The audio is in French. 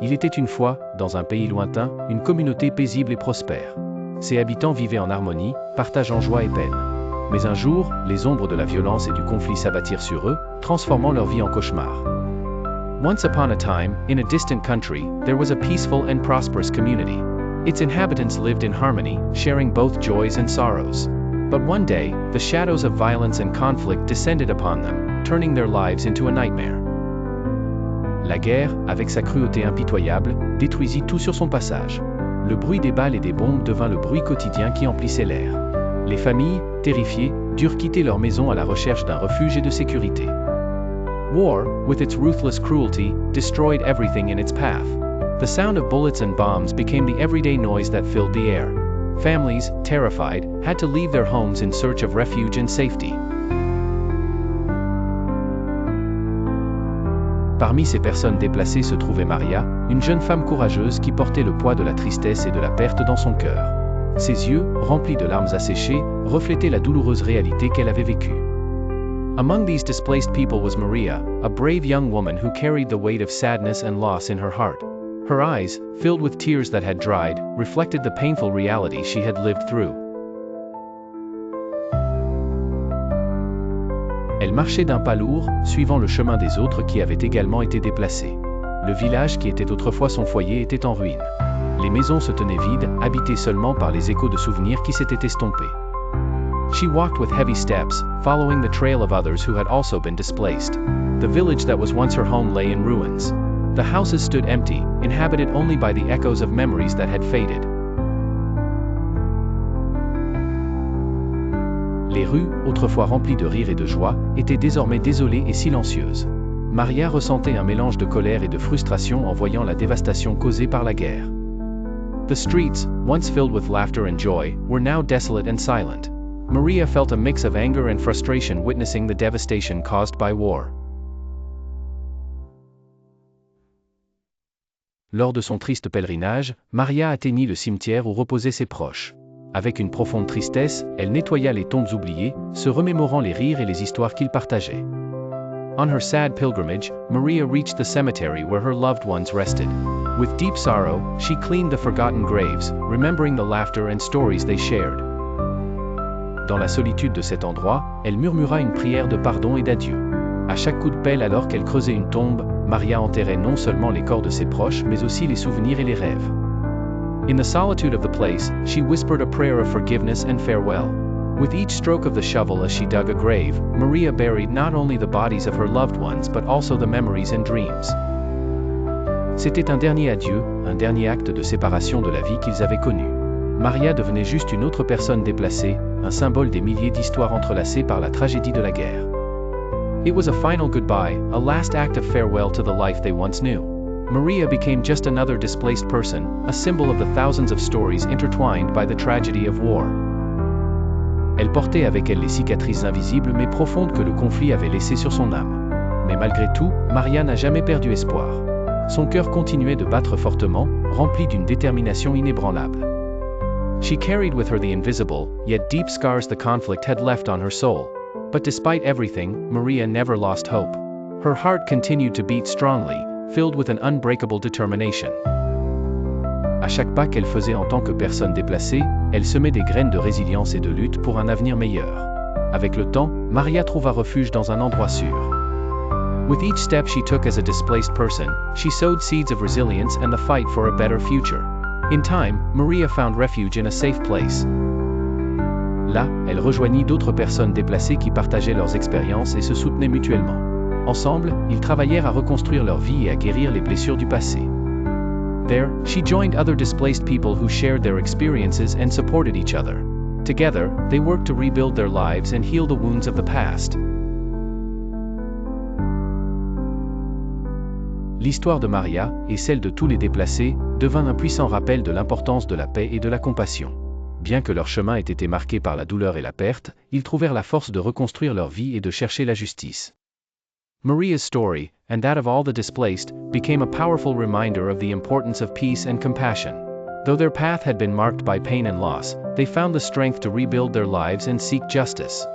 Il était une fois, dans un pays lointain, une communauté paisible et prospère. Ses habitants vivaient en harmonie, partageant joie et peine. Mais un jour, les ombres de la violence et du conflit s'abattirent sur eux, transformant leur vie en cauchemar. Once upon a time, in a distant country, there was a peaceful and prosperous community. Its inhabitants lived in harmony, sharing both joys and sorrows. But one day, the shadows of violence and conflict descended upon them, turning their lives into a nightmare. La guerre, avec sa cruauté impitoyable, détruisit tout sur son passage. Le bruit des balles et des bombes devint le bruit quotidien qui emplissait l'air. Les familles, terrifiées, durent quitter leur maison à la recherche d'un refuge et de sécurité. War, with its ruthless cruelty, destroyed everything in its path. The sound of bullets and bombs became the everyday noise that filled the air. Families, terrified, had to leave their homes in search of refuge and safety. Parmi ces personnes déplacées se trouvait Maria, une jeune femme courageuse qui portait le poids de la tristesse et de la perte dans son cœur. Ses yeux, remplis de larmes asséchées, reflétaient la douloureuse réalité qu'elle avait vécue. Among these displaced people was Maria, a brave young woman who carried the weight of sadness and loss in her heart. Her eyes, filled with tears that had dried, reflected the painful reality she had lived through. Elle marchait d'un pas lourd, suivant le chemin des autres qui avaient également été déplacés. Le village qui était autrefois son foyer était en ruine. Les maisons se tenaient vides, habitées seulement par les échos de souvenirs qui s'étaient estompés. She walked with heavy steps, following the trail of others who had also been displaced. The village that was once her home lay in ruins. The houses stood empty, inhabited only by the echoes of memories that had faded. Les rues, autrefois remplies de rire et de joie, étaient désormais désolées et silencieuses. Maria ressentait un mélange de colère et de frustration en voyant la dévastation causée par la guerre. The streets, once filled with laughter and joy, were now desolate and silent. Maria felt a mix of anger and frustration witnessing the devastation caused by war. Lors de son triste pèlerinage, Maria atteignit le cimetière où reposaient ses proches. Avec une profonde tristesse, elle nettoya les tombes oubliées, se remémorant les rires et les histoires qu'ils partageaient. On her sad pilgrimage, Maria reached the cemetery where her loved ones rested. With deep sorrow, she cleaned the forgotten graves, remembering the laughter and stories they shared. Dans la solitude de cet endroit, elle murmura une prière de pardon et d'adieu. À chaque coup de pelle alors qu'elle creusait une tombe, Maria enterrait non seulement les corps de ses proches mais aussi les souvenirs et les rêves. In the solitude of the place, she whispered a prayer of forgiveness and farewell. With each stroke of the shovel as she dug a grave, Maria buried not only the bodies of her loved ones but also the memories and dreams. C'était un dernier adieu, un dernier acte de séparation de la vie qu'ils avaient connue. Maria devenait juste une autre personne déplacée, un symbole des milliers d'histoires entrelacées par la tragédie de la guerre. It was a final goodbye, a last act of farewell to the life they once knew. Maria became just another displaced person, a symbol of the thousands of stories intertwined by the tragedy of war. Elle portait avec elle les cicatrices invisibles mais profondes que le conflit avait laissées sur son âme. Mais malgré tout, Maria n'a jamais perdu espoir. Son cœur continuait de battre fortement, rempli d'une détermination inébranlable. She carried with her the invisible, yet deep scars the conflict had left on her soul. But despite everything, Maria never lost hope. Her heart continued to beat strongly, filled with an unbreakable determination. À chaque pas qu'elle faisait en tant que personne déplacée, elle semait des graines de résilience et de lutte pour un avenir meilleur. Avec le temps, Maria trouva refuge dans un endroit sûr. With each step she took as a displaced person, she sowed seeds of resilience and the fight for a better future. In time, Maria found refuge in a safe place. Là, elle rejoignit d'autres personnes déplacées qui partageaient leurs expériences et se soutenaient mutuellement. Ensemble, ils travaillèrent à reconstruire leur vie et à guérir les blessures du passé. There, she joined other displaced people who shared their experiences and supported each other. Together, they worked to rebuild their lives and heal the wounds of the past. L'histoire de Maria, et celle de tous les déplacés, devint un puissant rappel de l'importance de la paix et de la compassion. Bien que leur chemin ait été marqué par la douleur et la perte, ils trouvèrent la force de reconstruire leur vie et de chercher la justice. Maria's story, and that of all the displaced, became a powerful reminder of the importance of peace and compassion. Though their path had been marked by pain and loss, they found the strength to rebuild their lives and seek justice.